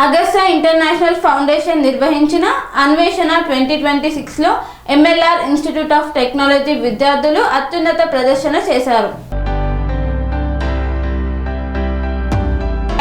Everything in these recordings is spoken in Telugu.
అగస్టా ఇంటర్నేషనల్ ఫౌండేషన్ నిర్వహించిన అన్వేషణ 2026లో ఎంఎల్ఆర్ ఇన్స్టిట్యూట్ ఆఫ్ టెక్నాలజీ విద్యార్థులు అత్యున్నత ప్రదర్శన చేశారు.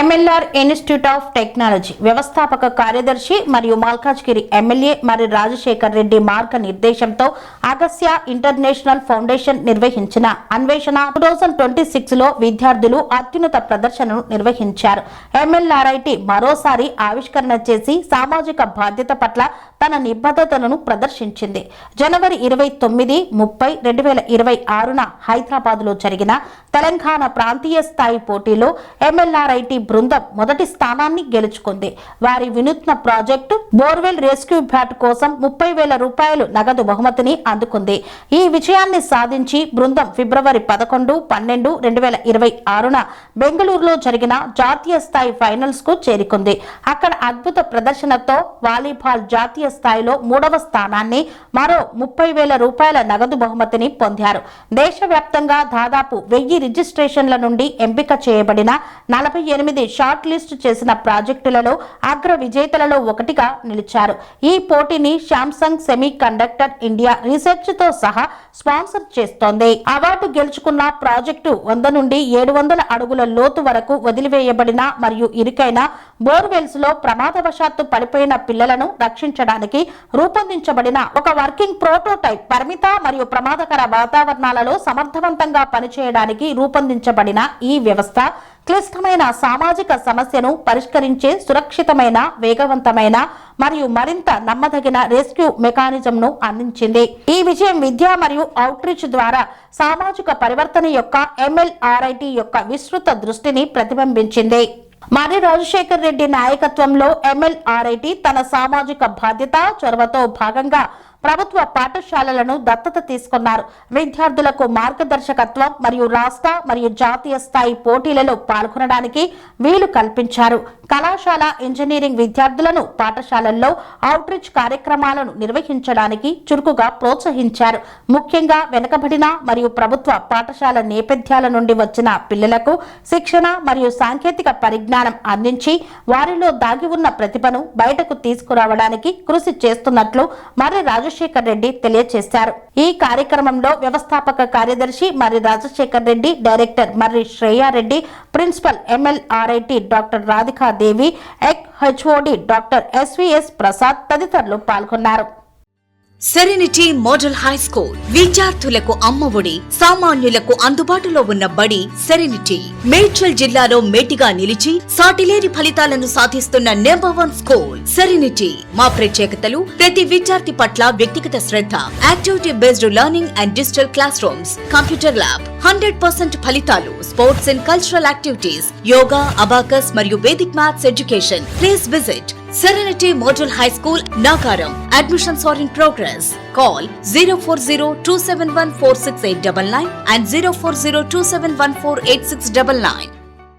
ఎంఎల్ఆర్ ఇన్స్టిట్యూట్ ఆఫ్ టెక్నాలజీ వ్యవస్థాపక కార్యదర్శి మరియు మల్కాజ్గిరి ఎమ్మెల్యే మరి రాజశేఖర్ రెడ్డి మార్గనిర్దేశంతో అగస్త్య ఇంటర్నేషనల్ ఫౌండేషన్ నిర్వహించిన అన్వేషణ 2026లో విద్యార్థులు అత్యున్నత ప్రదర్శనను నిర్వహించారు. ఎంఎల్ఆర్ఐటి మరోసారి ఆవిష్కరణ చేసి సామాజిక బాధ్యత పట్ల తన నిబద్ధతను ప్రదర్శించింది. జనవరి 29, 30, 2026న హైదరాబాద్లో జరిగిన తెలంగాణ ప్రాంతీయ స్థాయి పోటీలో ఎంఎల్ఆర్ఐటి బృందం మొదటి స్థానాన్ని గెలుచుకుంది. వారి వినూత్న ప్రాజెక్టు బోర్వెల్ రెస్క్యూ బ్యాట్ కోసం 30,000 రూపాయలు నగదు బహుమతిని అందుకుంది. ఈ విజయాన్ని సాధించి బృందం ఫిబ్రవరి 11, 12, 2026న బెంగళూరులో జరిగిన జాతీయ స్థాయి ఫైనల్స్ కు చేరుకుంది. అక్కడ అద్భుత ప్రదర్శనతో వాలీబాల్ జాతీయ స్థాయిలో 3వ స్థానాన్ని, మరో 30,000 రూపాయల నగదు బహుమతిని పొందారు. దేశవ్యాప్తంగా దాదాపు 1000 రిజిస్ట్రేషన్ల నుండి ఎంపిక చేయబడిన 48 షార్ట్ లిస్ట్ చేసిన ప్రాజెక్టులలో అగ్ర విజేతలలో ఒకటిగా నిలిచారు. ఈ పోటీని Samsung semi conductor India research తో సహా స్పాన్సర్ చేస్తోంది. అవార్డు గెలుచుకున్న ప్రాజెక్టు 100 నుండి 700 అడుగుల లోతు వరకు వదిలివేయబడిన మరియు ఇరుకైన బోర్వెల్స్ లో ప్రమాదవశాత్తు పడిపోయిన పిల్లలను రక్షించడానికి రూపొందించబడిన ఒక వర్కింగ్ ప్రోటోటైప్. పరిమిత మరియు ప్రమాదకర వాతావరణాలలో సమర్థవంతంగా పనిచేయడానికి రూపొందించబడిన ఈ వ్యవస్థ క్లిష్టమైన సామాజిక సమస్యను పరిష్కరించే సురక్షితమైన, వేగవంతమైన మరియు మరింత నమ్మదగిన రెస్క్యూ మెకానిజంను అందించింది. ఈ విజయం విద్య మరియు అవుట్రీచ్ ద్వారా సామాజిక పరివర్తన యొక్క ఎంఎల్ఆర్ఐటి యొక్క విస్తృత దృష్టిని ప్రతిబింబించింది. మరి రాజశేఖర్ రెడ్డి నాయకత్వంలో ఎంఎల్ఆర్ఐటి తన సామాజిక బాధ్యత చొరవతో భాగంగా ప్రభుత్వ పాఠశాలలను దత్తత తీసుకున్నారు. విద్యార్థులకు మార్గదర్శకత్వం మరియు రాష్ట్ర మరియు జాతీయ స్థాయి పోటీలలో పాల్గొనడానికి వీలు కల్పించారు. కళాశాల ఇంజనీరింగ్ విద్యార్థులను పాఠశాలల్లో అవుట్రీచ్ కార్యక్రమాలను నిర్వహించడానికి చురుకుగా ప్రోత్సహించారు. ముఖ్యంగా వెనుకబడిన మరియు ప్రభుత్వ పాఠశాల నేపథ్యాల నుండి వచ్చిన పిల్లలకు శిక్షణ మరియు సాంకేతిక పరిజ్ఞానం అందించి వారిలో దాగి ఉన్న ప్రతిభను బయటకు తీసుకురావడానికి కృషి చేస్తున్నట్లు మరి రాజశేఖర్ రెడ్డి తెలియజేశారు. ఈ కార్యక్రమంలో వ్యవస్థాపక కార్యదర్శి Marri Rajasekhar Reddy, director Marri Shreya Reddy, principal MLRIT doctor Radhika Devi, HOD doctor SVS Prasad తదితరులు పాల్గొన్నారు. సెరెనిటీ మోడల్ హై స్కూల్ విద్యార్థులకు అమ్మఒడి, సామాన్యులకు అందుబాటులో ఉన్న బడి సెరెనిటీ. మేడ్చల్ జిల్లాలో మేటిగా నిలిచి సాటిలేని ఫలితాలను సాధిస్తున్న #1 స్కూల్ సెరెనిటీ. మా ప్రత్యేకతలు ప్రతి విద్యార్థి పట్ల వ్యక్తిగత శ్రద్ధ, activity based learning and digital classrooms, computer lab, 100% ఫలితాలు, sports and cultural activities, yoga, abacus మరియు Vedic maths education. Please visit Serenity Model High School, Nagaram. Admissions are in progress. Call 040-271-46899 and 040-271-48699.